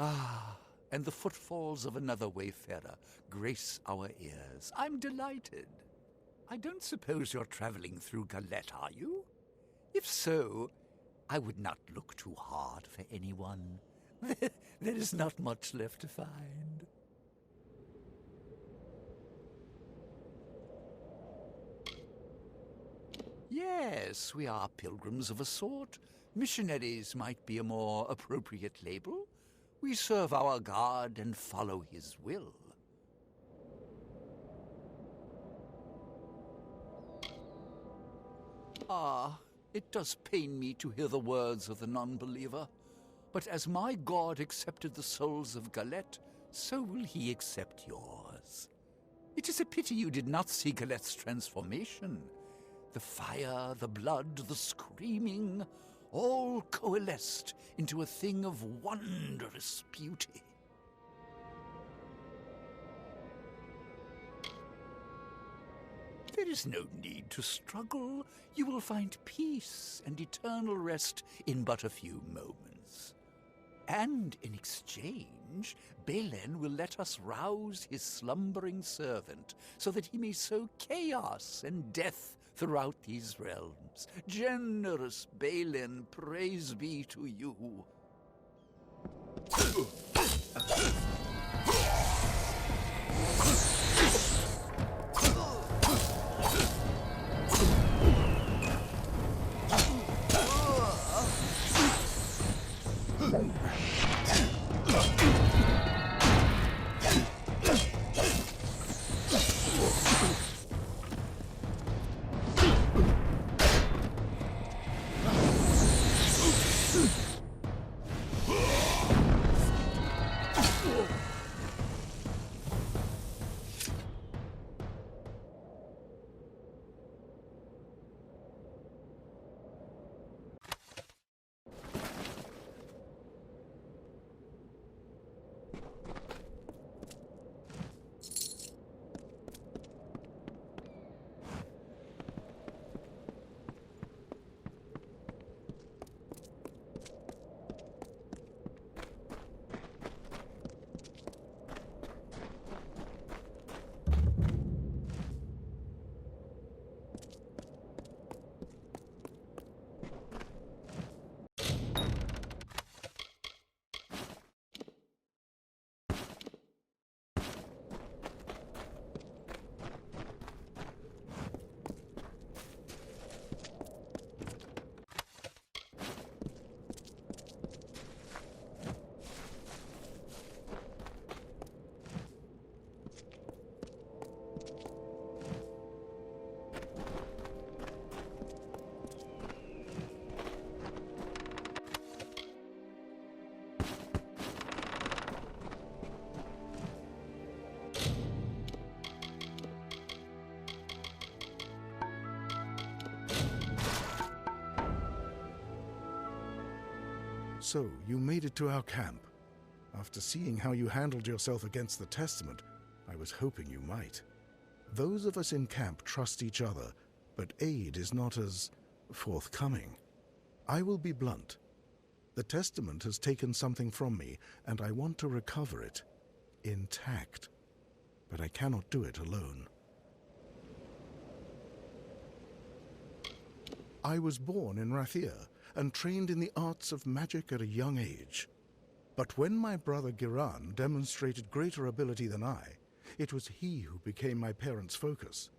Ah, and the footfalls of another wayfarer grace our ears. I'm delighted. I don't suppose you're traveling through Galette, are you? If so, I would not look too hard for anyone. There is not much left to find. Yes, we are pilgrims of a sort. Missionaries might be a more appropriate label. We serve our God and follow his will. Ah, it does pain me to hear the words of the non-believer. But as my God accepted the souls of Galette, so will he accept yours. It is a pity you did not see Galette's transformation. The fire, the blood, the screaming, all coalesced into a thing of wondrous beauty. There is no need to struggle. You will find peace and eternal rest in but a few moments. And in exchange, Belen will let us rouse his slumbering servant, so that he may sow chaos and death throughout these realms. Generous Belen, praise be to you. So, you made it to our camp. After seeing how you handled yourself against the Testament, I was hoping you might. Those of us in camp trust each other, but aid is not as forthcoming. I will be blunt. The Testament has taken something from me, and I want to recover it, intact. But I cannot do it alone. I was born in Rathir, and trained in the arts of magic at a young age. But when my brother Giran demonstrated greater ability than I, it was he who became my parents' focus.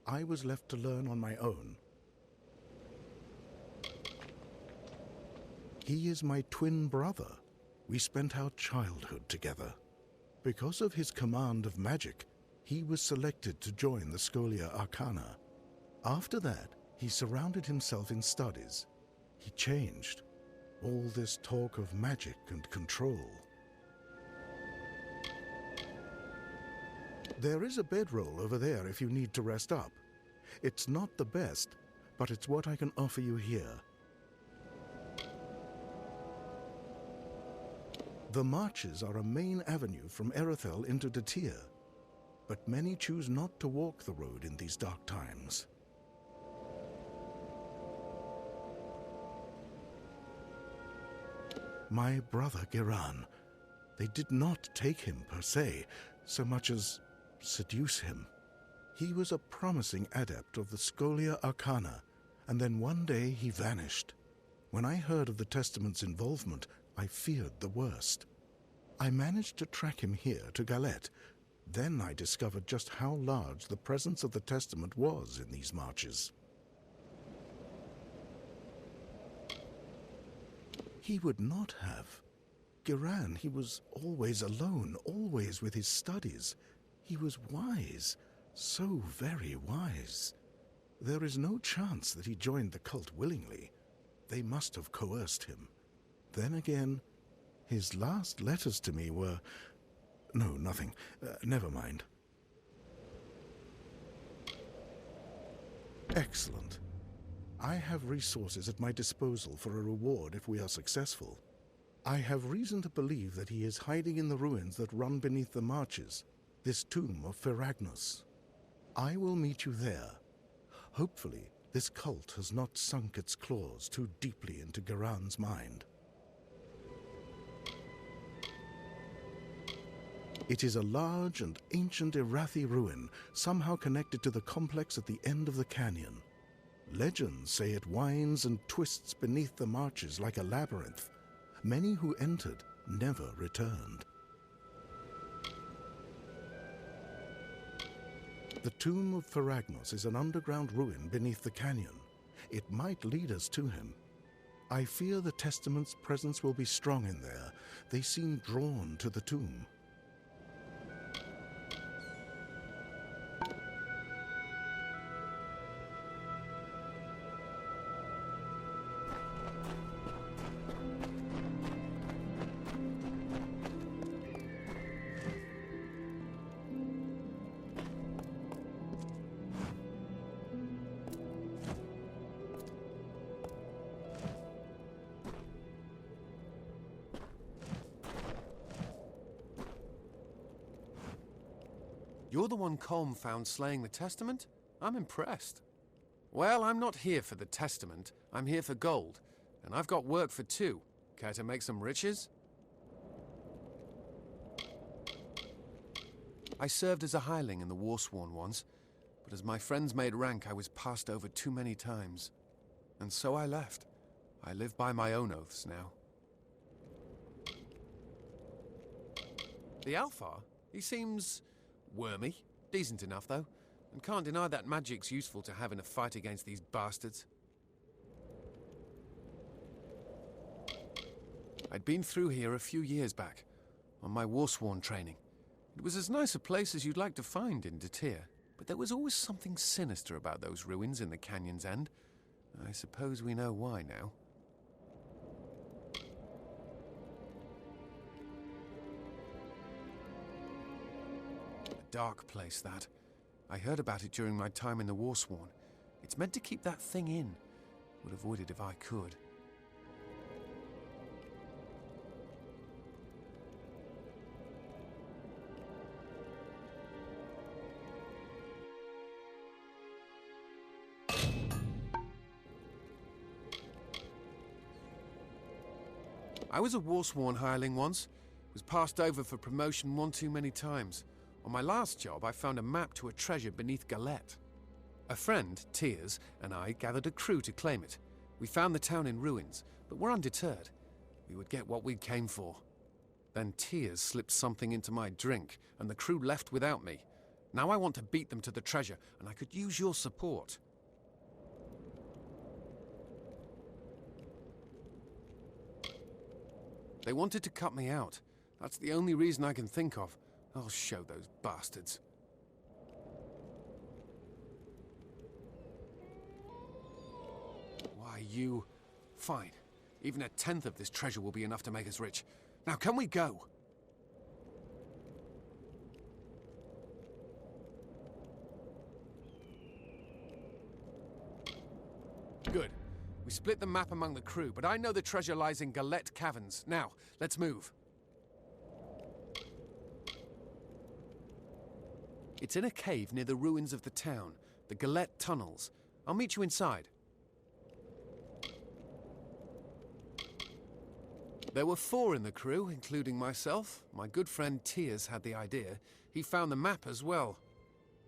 I was left to learn on my own. He is my twin brother. We spent our childhood together. Because of his command of magic, he was selected to join the Scholia Arcana. After that, he surrounded himself in studies. He changed. All this talk of magic and control. There is a bedroll over there if you need to rest up. It's not the best, but it's what I can offer you here. The marches are a main avenue from Erethel into Datir, but many choose not to walk the road in these dark times. My brother Giran, They did not take him per se, so much as seduce him. He was a promising adept of the Scholia Arcana, and then one day he vanished. When I heard of the Testament's involvement, I feared the worst. I managed to track him here to Galette. Then I discovered just how large the presence of the Testament was in these marches. He would not have. Giran, he was always alone, always with his studies. He was wise, so very wise. There is no chance that he joined the cult willingly. They must have coerced him. Then again, his last letters to me were... No, nothing. Never mind. Excellent. I have resources at my disposal for a reward if we are successful. I have reason to believe that he is hiding in the ruins that run beneath the marches, this tomb of Ferragnus. I will meet you there. Hopefully, this cult has not sunk its claws too deeply into Giran's mind. It is a large and ancient Irathi ruin, somehow connected to the complex at the end of the canyon. Legends say it winds and twists beneath the marches like a labyrinth. Many who entered never returned. The tomb of Ferragnus is an underground ruin beneath the canyon. It might lead us to him. I fear the Testament's presence will be strong in there. They seem drawn to the tomb. You're the one Colm found slaying the Testament? I'm impressed. Well, I'm not here for the Testament. I'm here for gold. And I've got work for two. Care to make some riches? I served as a hireling in the Warsworn once, but as my friends made rank, I was passed over too many times. And so I left. I live by my own oaths now. The Alfar? He seems... wormy. Decent enough, though. And can't deny that magic's useful to have in a fight against these bastards. I'd been through here a few years back, on my Warsworn training. It was as nice a place as you'd like to find in Detir, but there was always something sinister about those ruins in the canyon's end. I suppose we know why now. Dark place, that. I heard about it during my time in the Warsworn. It's meant to keep that thing in. Would avoid it if I could. I was a Warsworn hireling once. Was passed over for promotion one too many times. On my last job, I found a map to a treasure beneath Galette. A friend, Tears, and I gathered a crew to claim it. We found the town in ruins, but were undeterred. We would get what we came for. Then Tears slipped something into my drink, and the crew left without me. Now I want to beat them to the treasure, and I could use your support. They wanted to cut me out. That's the only reason I can think of. I'll show those bastards. Why, you... Fine. Even a tenth of this treasure will be enough to make us rich. Now, can we go? Good. We split the map among the crew, but I know the treasure lies in Galette Caverns. Now, let's move. It's in a cave near the ruins of the town, the Galette Tunnels. I'll meet you inside. There were 4 in the crew, including myself. My good friend Tiers had the idea. He found the map as well.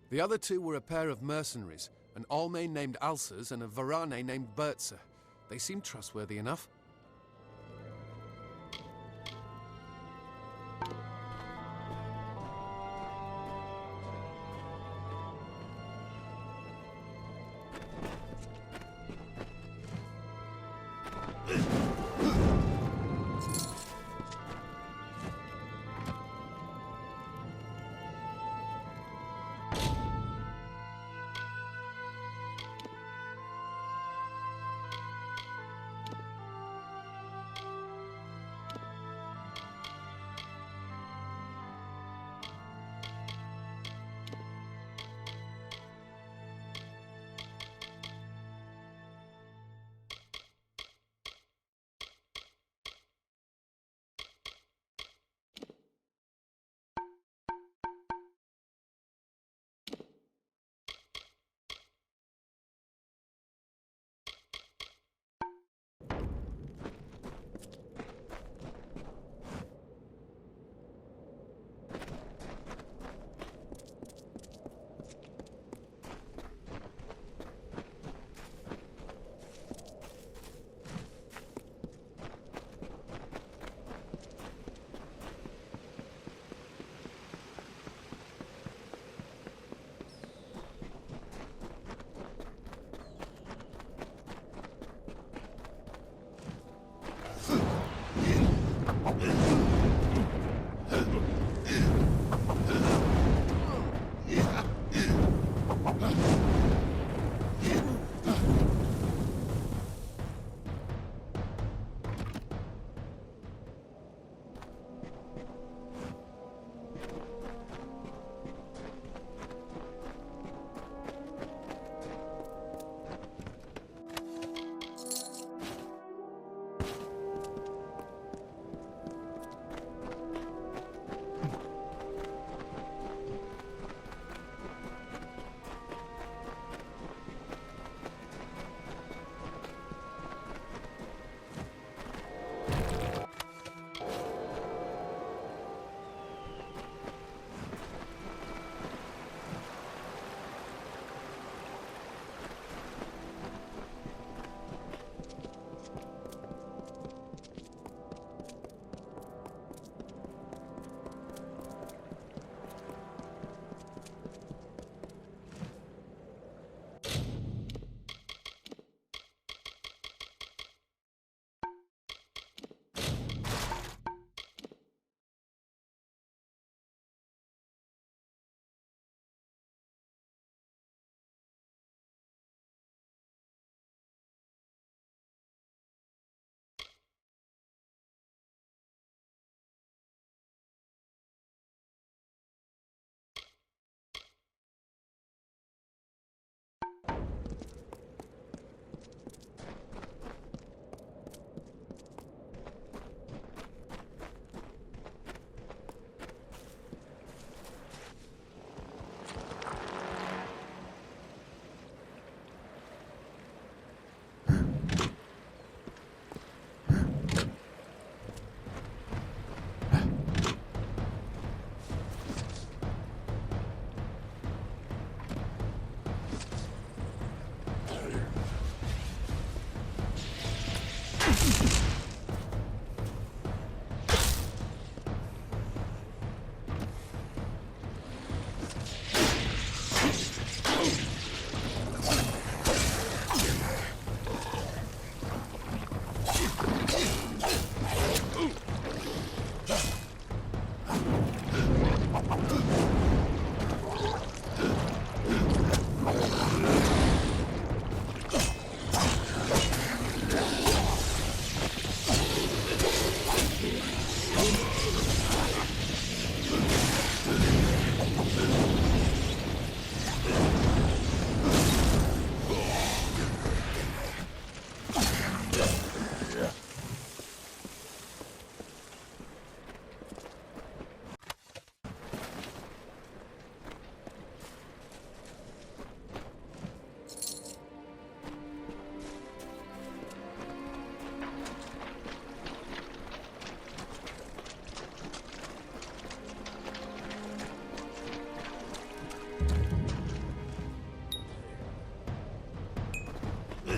The other 2 were a pair of mercenaries, an Almain named Alsers and a Varane named Bertzer. They seemed trustworthy enough.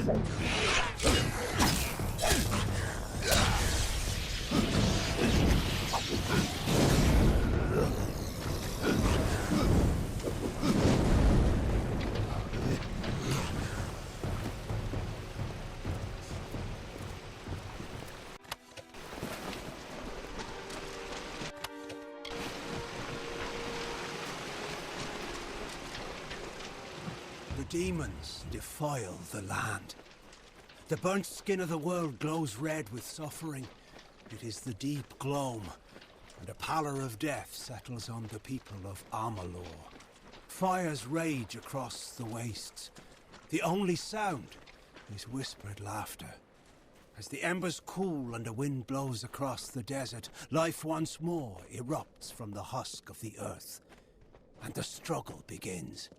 The demons defile the land. The burnt skin of the world glows red with suffering. It is the deep gloam, and a pallor of death settles on the people of Amalur. Fires rage across the wastes. The only sound is whispered laughter. As the embers cool and the wind blows across the desert, life once more erupts from the husk of the earth, and the struggle begins.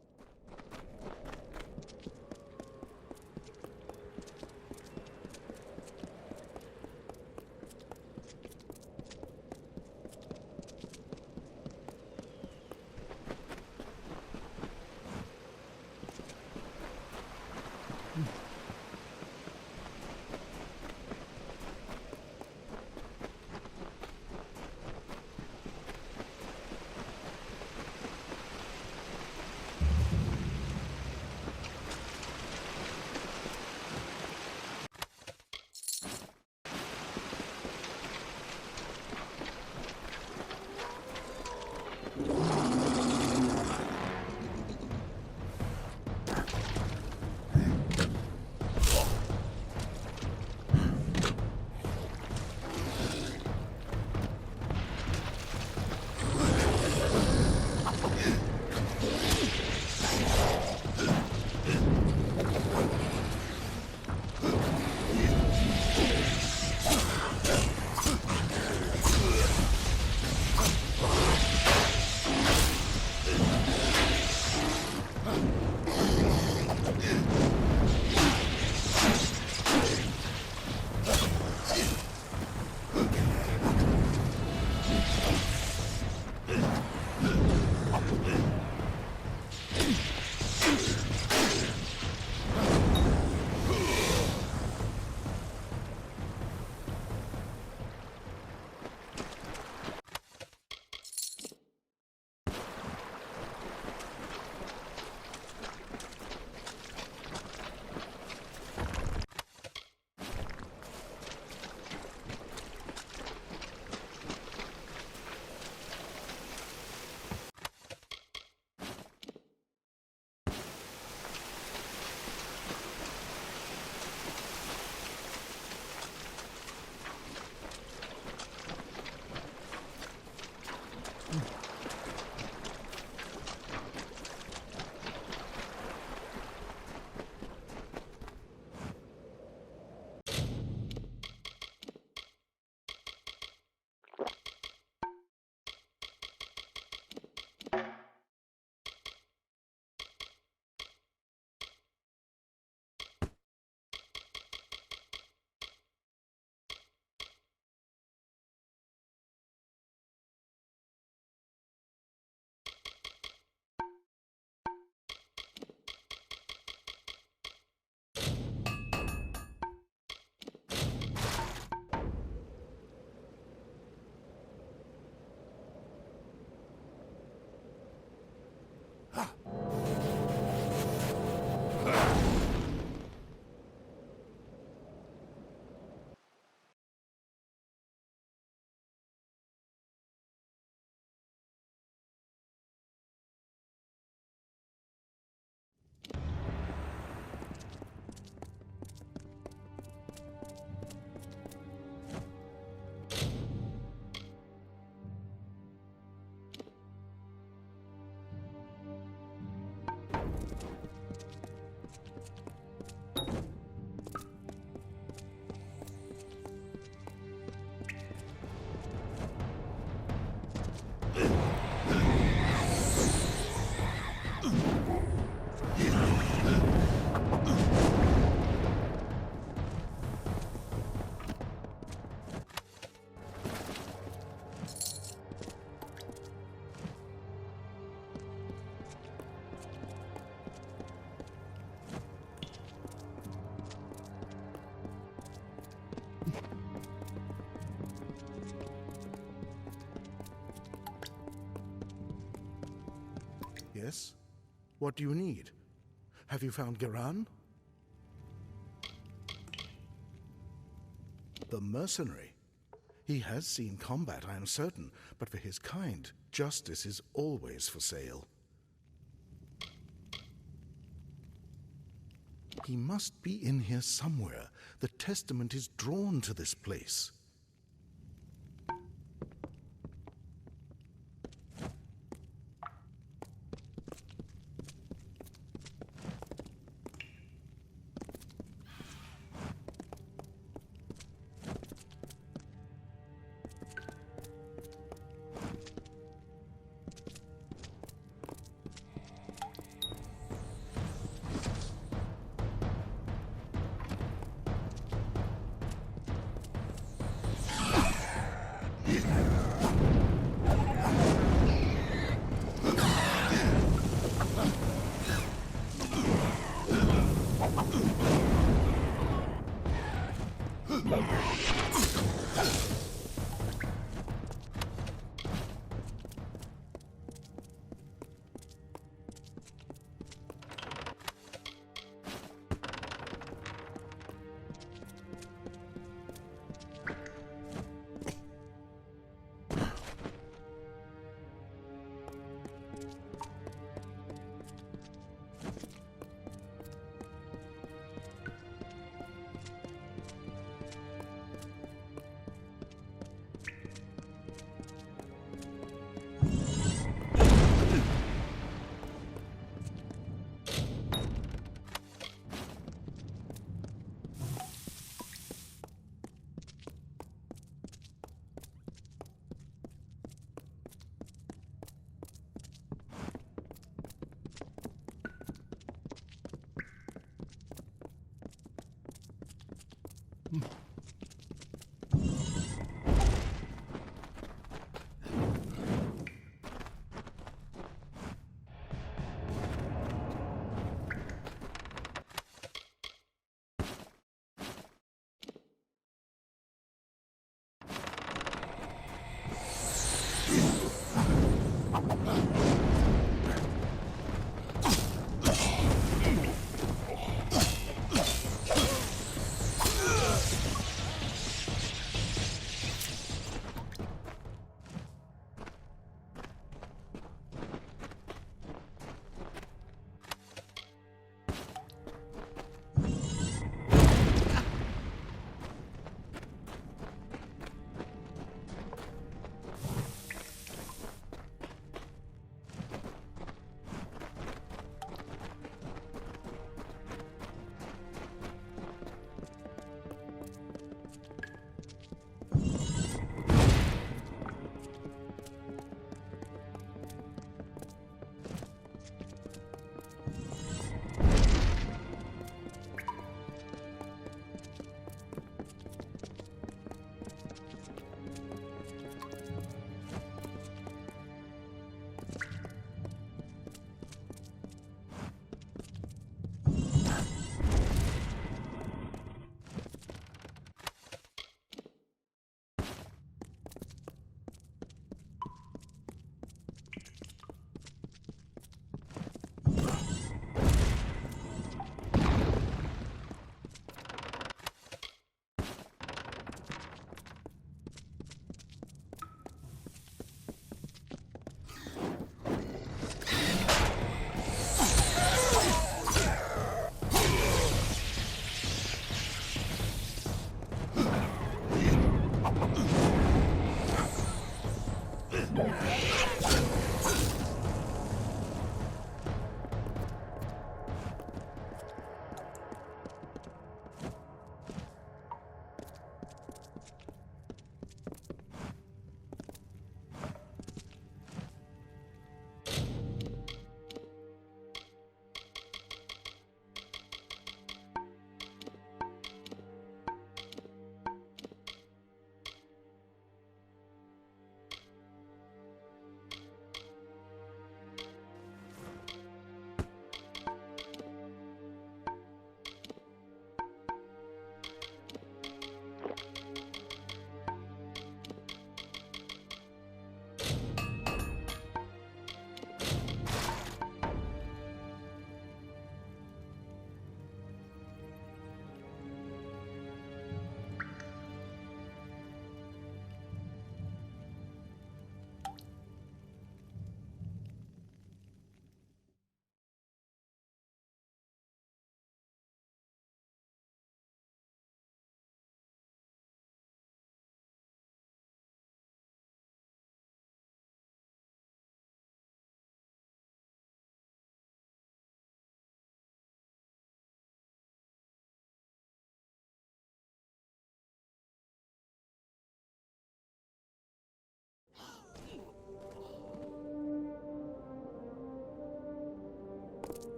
Yes? What do you need? Have you found Geran? The mercenary. He has seen combat, I am certain, but for his kind, justice is always for sale. He must be in here somewhere. The testament is drawn to this place.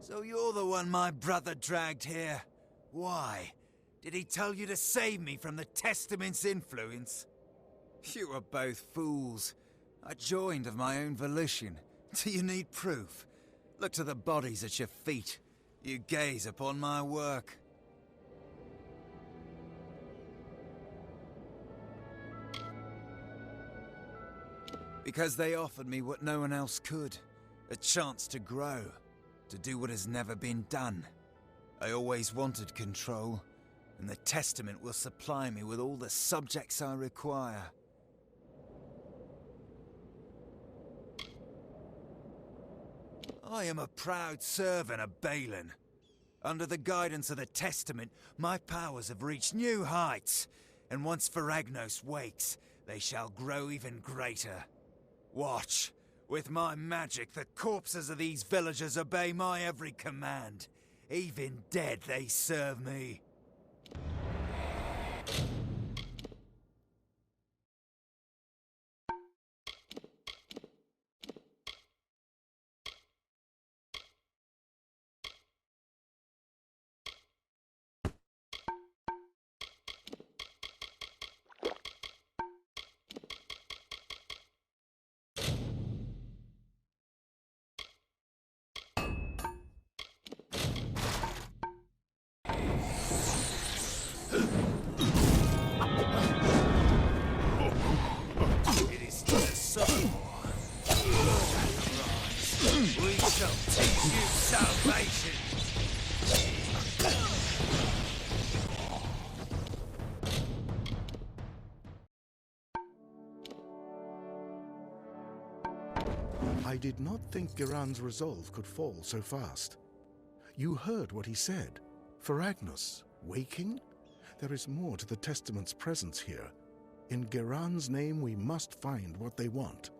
So you're the one my brother dragged here. Why? Did he tell you to save me from the Testament's influence? You are both fools. I joined of my own volition. Do you need proof? Look to the bodies at your feet. You gaze upon my work. Because they offered me what no one else could. A chance to grow. To do what has never been done. I always wanted control, and the Testament will supply me with all the subjects I require. I am a proud servant of Balin. Under the guidance of the Testament, my powers have reached new heights, and once Feragnos wakes, they shall grow even greater. Watch. With my magic, the corpses of these villagers obey my every command. Even dead, they serve me. It is to the sun. We shall teach you salvation. I did not think Giran's resolve could fall so fast. You heard what he said. Feragnos, waking? There is more to the Testament's presence here. In Giran's name, we must find what they want.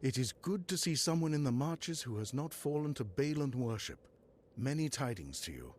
It is good to see someone in the marches who has not fallen to Balin worship. Many tidings to you.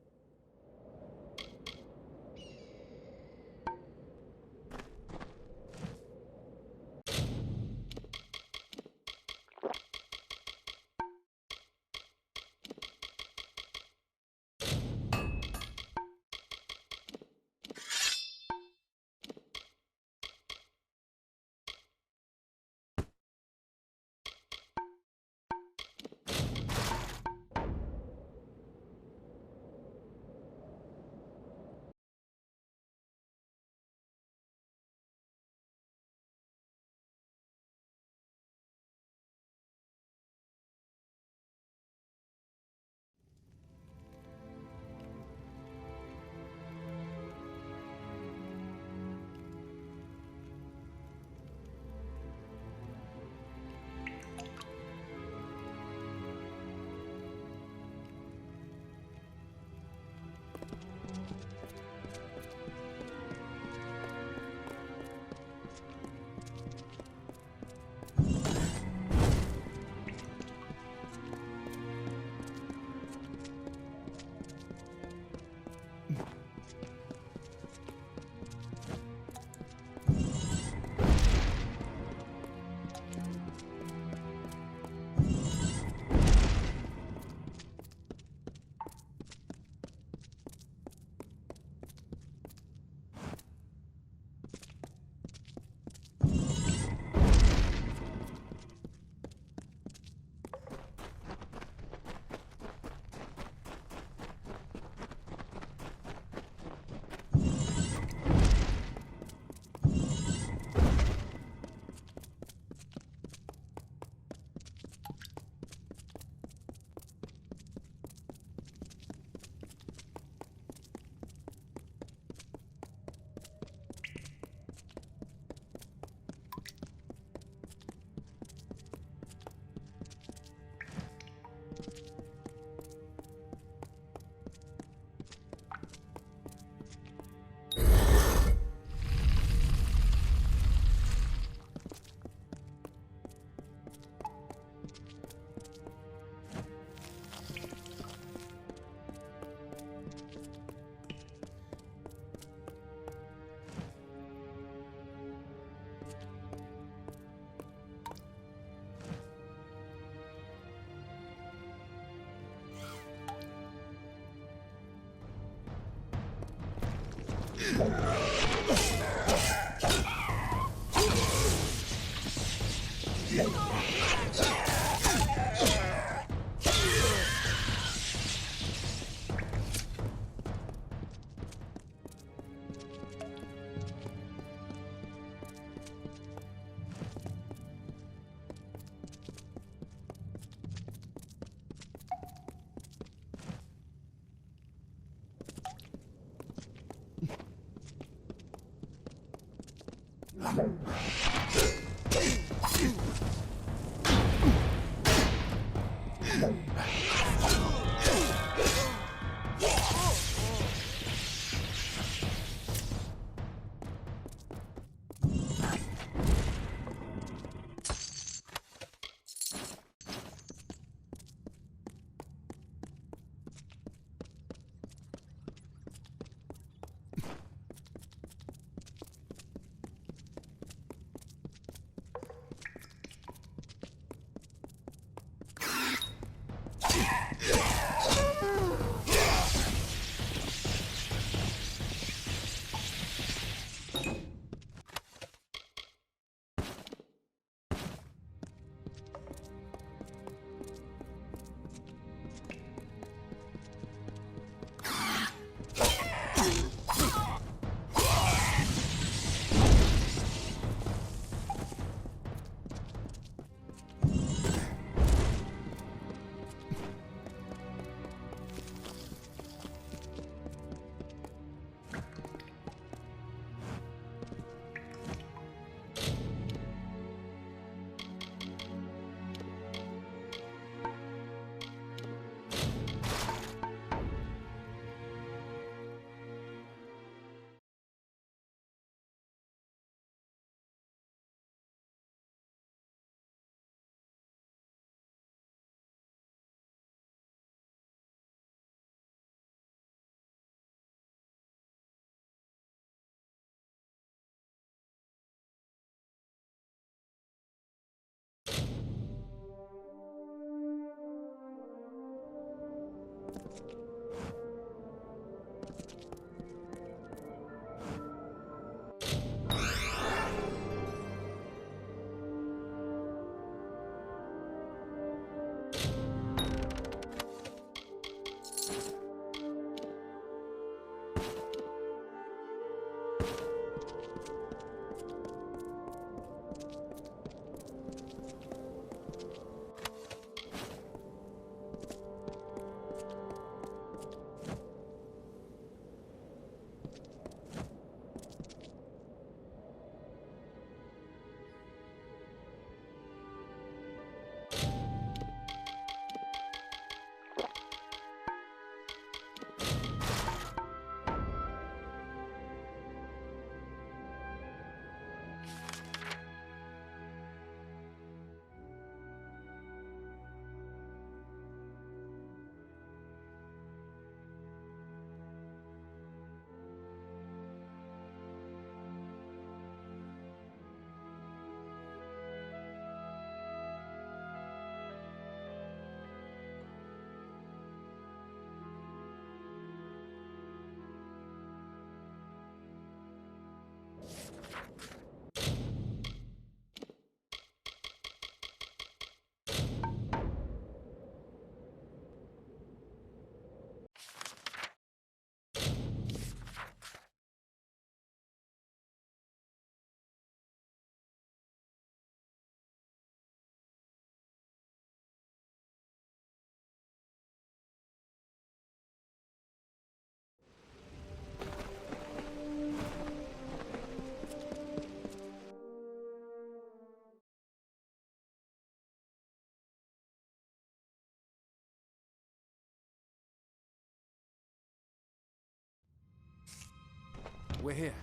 We're here.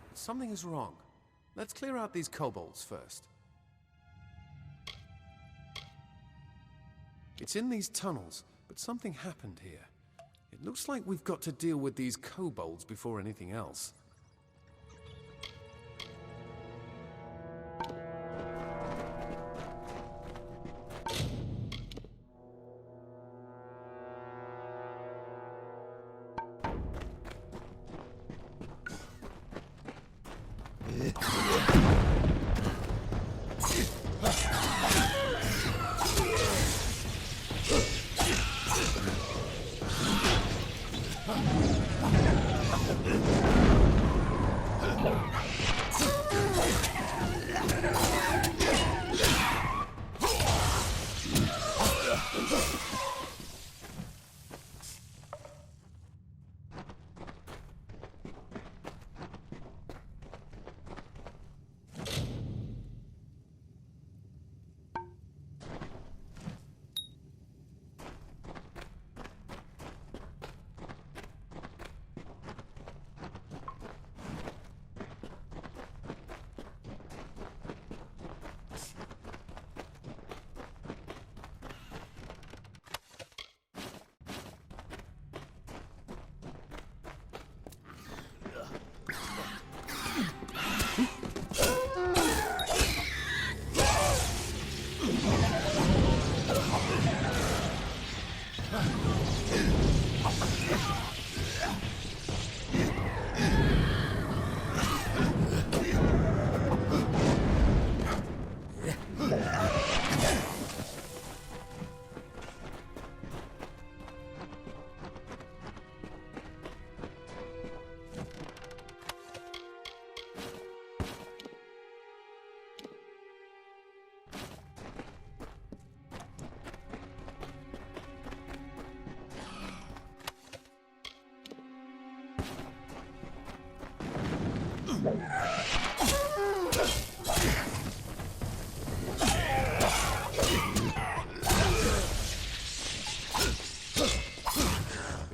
But something is wrong. Let's clear out these kobolds first. It's in these tunnels, but something happened here. It looks like we've got to deal with these kobolds before anything else.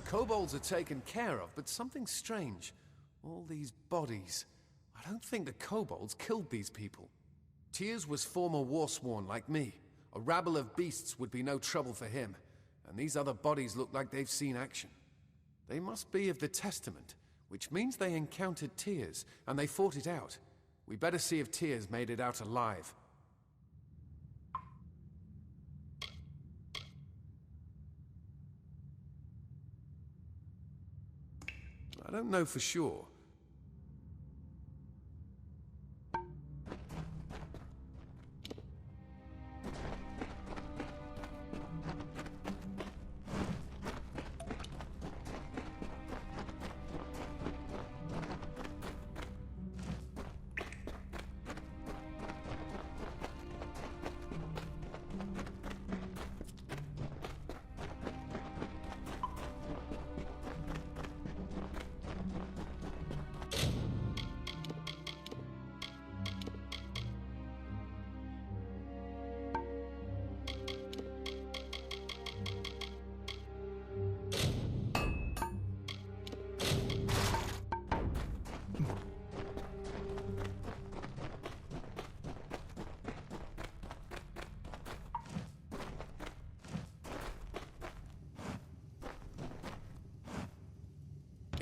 Kobolds are taken care of, but something strange. All these bodies. I don't think the kobolds killed these people. Tyrs was former warsworn like me. A rabble of beasts would be no trouble for him. And these other bodies look like they've seen action. They must be of the Testament, which means they encountered Tyrs, and they fought it out. We better see if Tyrs made it out alive. I don't know for sure.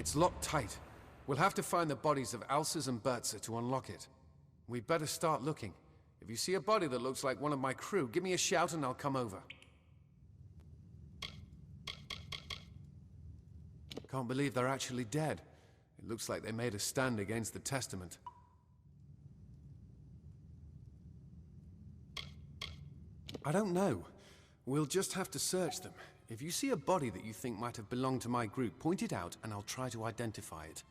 It's locked tight. We'll have to find the bodies of Alces and Bertza to unlock it. We'd better start looking. If you see a body that looks like one of my crew, give me a shout and I'll come over. Can't believe they're actually dead. It looks like they made a stand against the Testament. I don't know. We'll just have to search them. If you see a body that you think might have belonged to my group, point it out and I'll try to identify it.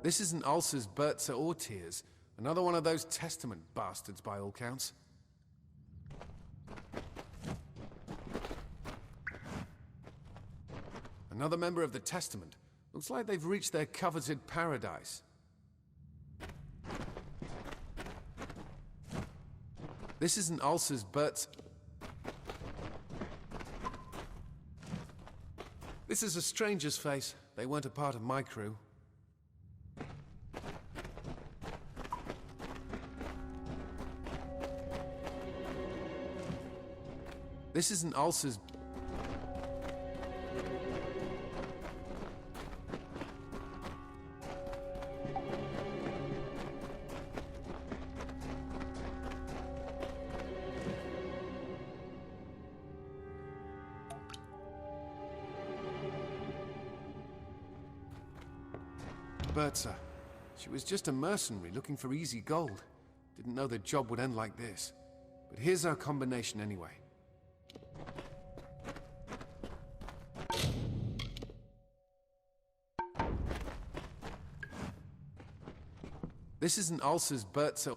This isn't Ulcer's, Bertza, or Tyrs. Another one of those Testament bastards, by all counts. Another member of the Testament. Looks like they've reached their coveted paradise. This isn't Ulcer's, Bertza. This is a stranger's face. They weren't a part of my crew. This isn't Ulcer's. Bertha. She was just a mercenary looking for easy gold. Didn't know the job would end like this. But here's our combination anyway. This isn't Ulcer's Bertha.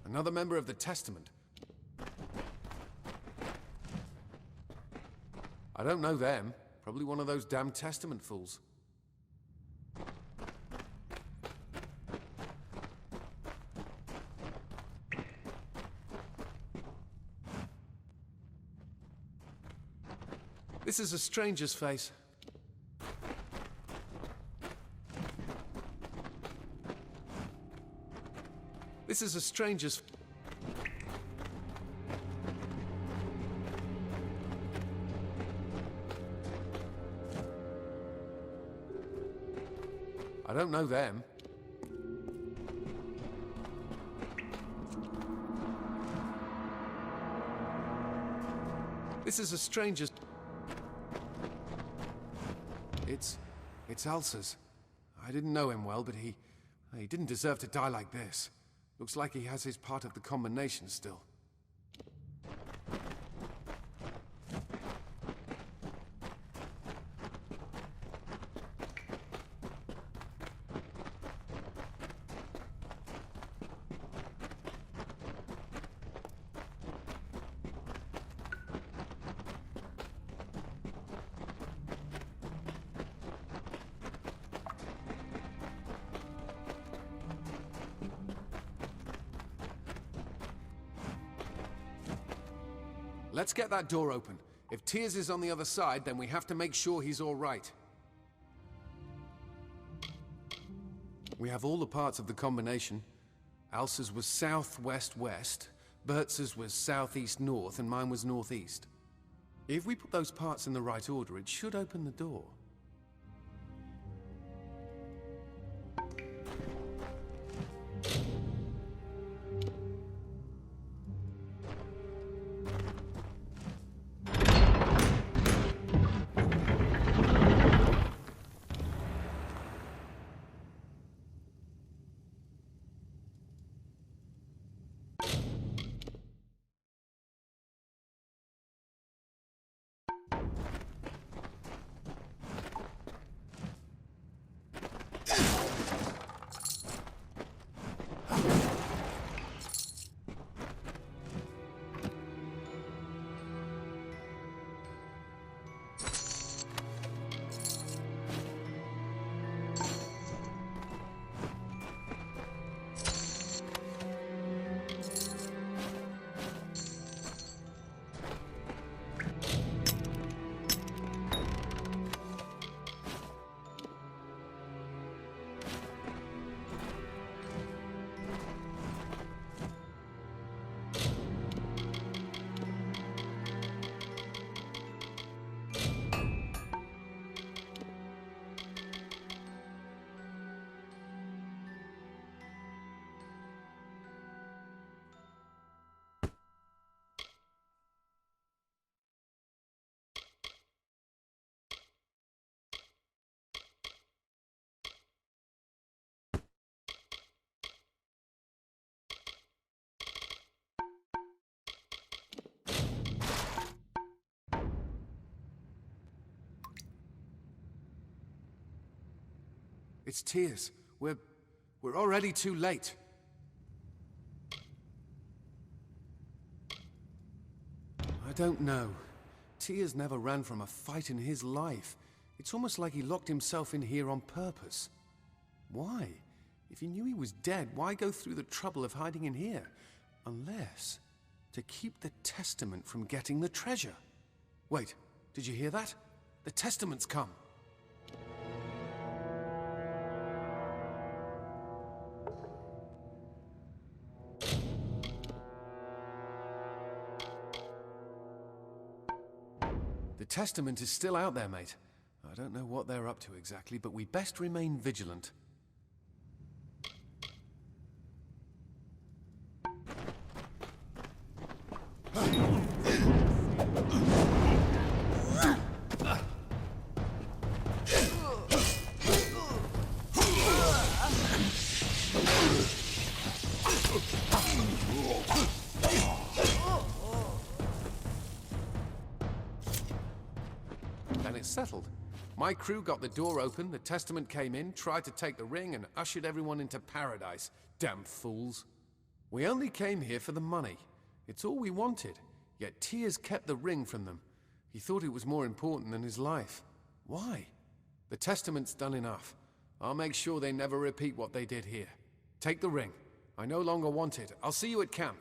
Another member of the Testament. I don't know them. Probably one of those damn Testament fools. This is a stranger's face. This is a stranger's... I don't know them. This is a stranger's... It's Ulcer's. I didn't know him well, but he didn't deserve to die like this. Looks like he has his part of the combination still. Let's get that door open. If Tears is on the other side, then we have to make sure he's all right. We have all the parts of the combination. Alsa's was southwest-west, Bertz's was southeast-north, and mine was northeast. If we put those parts in the right order, it should open the door. It's Tears. We're already too late. I don't know. Tears never ran from a fight in his life. It's almost like he locked himself in here on purpose. Why? If he knew he was dead, why go through the trouble of hiding in here? Unless to keep the Testament from getting the treasure. Wait, did you hear that? The Testament's come. The Testament is still out there, mate. I don't know what they're up to exactly, but we best remain vigilant. settled. My crew got the door open, the Testament came in, tried to take the ring, and ushered everyone into paradise. Damn fools. We only came here for the money. It's all we wanted. Yet Tears kept the ring from them. He thought it was more important than his life. Why? The Testament's done enough. I'll make sure they never repeat what they did here. Take the ring. I no longer want it. I'll see you at camp.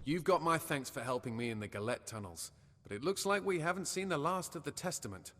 You've got my thanks for helping me in the Galette tunnels, but it looks like we haven't seen the last of the Testament.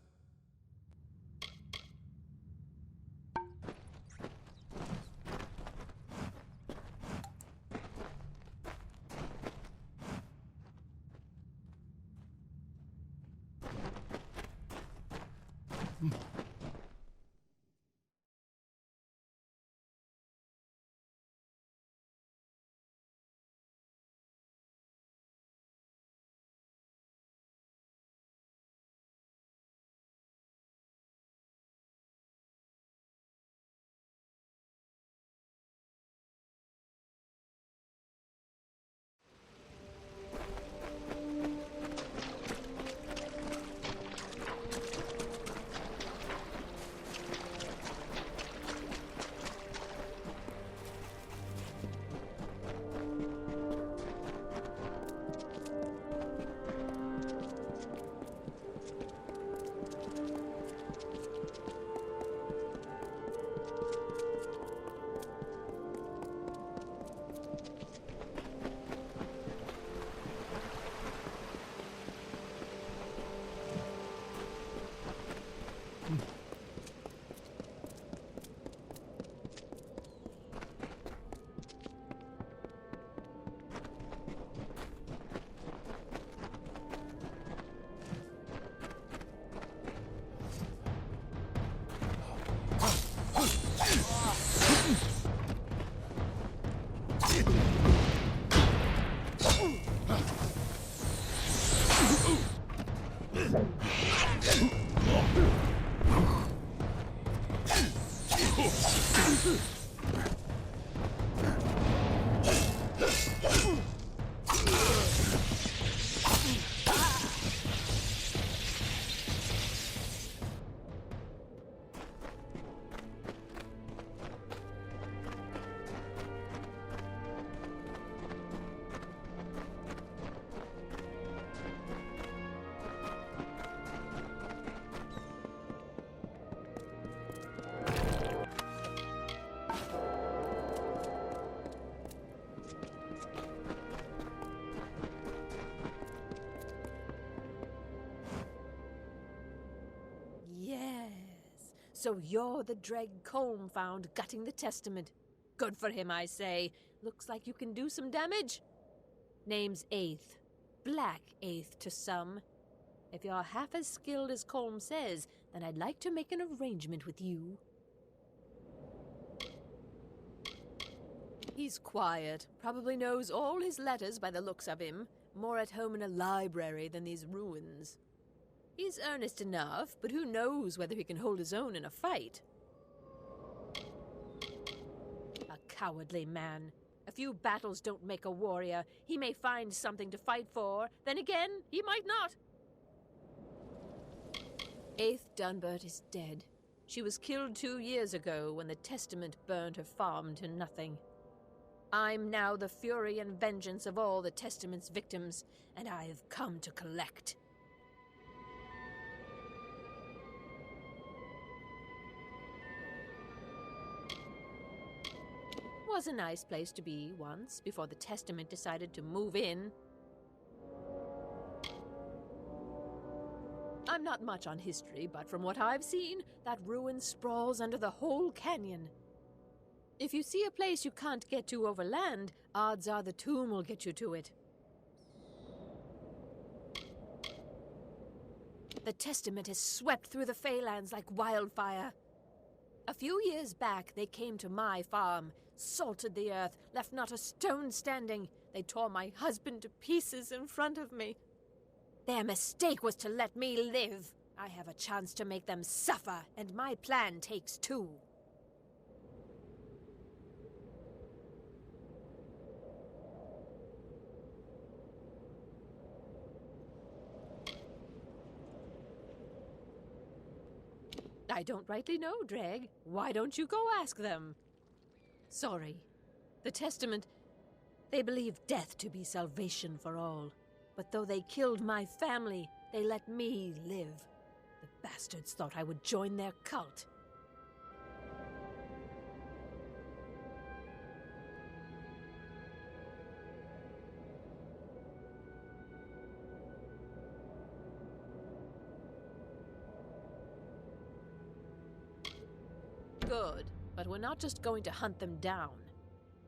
So you're the Dreg Colm found gutting the Testament. Good for him, I say. Looks like you can do some damage. Name's Eighth. Black Eighth to some. If you're half as skilled as Colm says, then I'd like to make an arrangement with you. He's quiet. Probably knows all his letters by the looks of him. More at home in a library than these ruins. He's earnest enough, but who knows whether he can hold his own in a fight. A cowardly man. A few battles don't make a warrior. He may find something to fight for, then again, he might not. Eighth Dunbert is dead. She was killed 2 years ago when the Testament burned her farm to nothing. I'm now the fury and vengeance of all the Testament's victims, and I have come to collect. Was a nice place to be once, before the Testament decided to move in. I'm not much on history, but from what I've seen, that ruin sprawls under the whole canyon. If you see a place you can't get to over land, odds are the tomb will get you to it. The Testament has swept through the Feylands like wildfire. A few years back, they came to my farm, salted the earth, left not a stone standing. They tore my husband to pieces in front of me. Their mistake was to let me live. I have a chance to make them suffer, and my plan takes two. I don't rightly know, Dreg. Why don't you go ask them? Sorry. The Testament, they believe death to be salvation for all. But though they killed my family, they let me live. The bastards thought I would join their cult. Good, but we're not just going to hunt them down.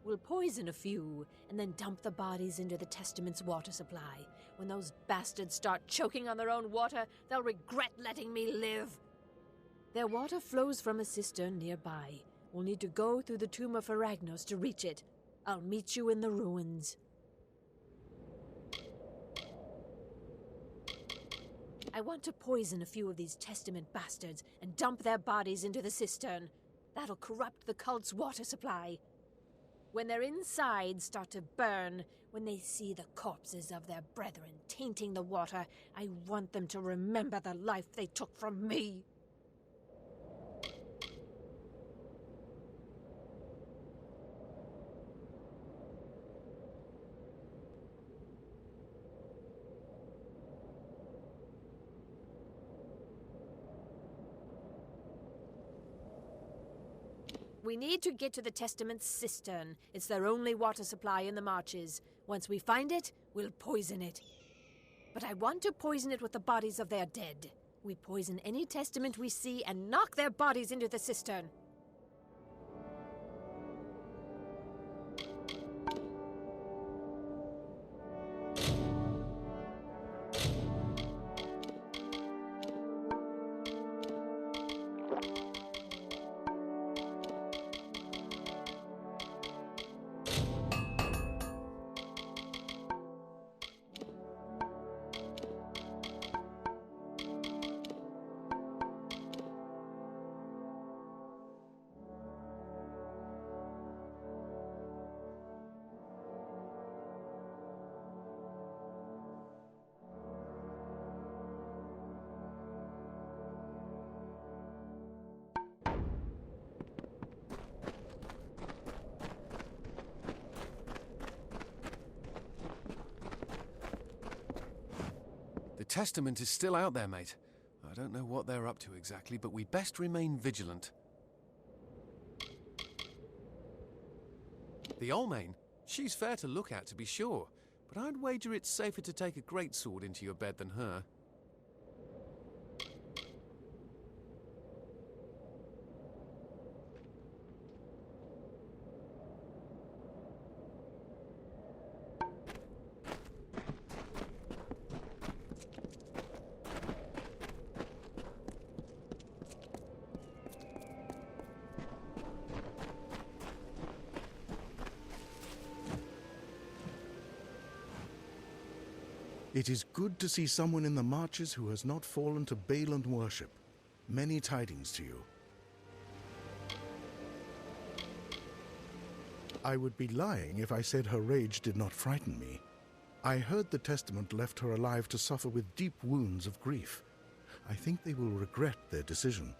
We'll poison a few, and then dump the bodies into the Testament's water supply. When those bastards start choking on their own water, they'll regret letting me live. Their water flows from a cistern nearby. We'll need to go through the tomb of Aragnos to reach it. I'll meet you in the ruins. I want to poison a few of these Testament bastards and dump their bodies into the cistern. That'll corrupt the cult's water supply. When their insides start to burn, when they see the corpses of their brethren tainting the water, I want them to remember the life they took from me. We need to get to the Testament's cistern. It's their only water supply in the marches. Once we find it, we'll poison it. But I want to poison it with the bodies of their dead. We poison any Testament we see and knock their bodies into the cistern. The Testament is still out there, mate. I don't know what they're up to exactly, but we best remain vigilant. The Olmain, she's fair to look at, to be sure, but I'd wager it's safer to take a greatsword into your bed than her. It is good to see someone in the marches who has not fallen to Balan worship. Many tidings to you. I would be lying if I said her rage did not frighten me. I heard the Testament left her alive to suffer with deep wounds of grief. I think they will regret their decision.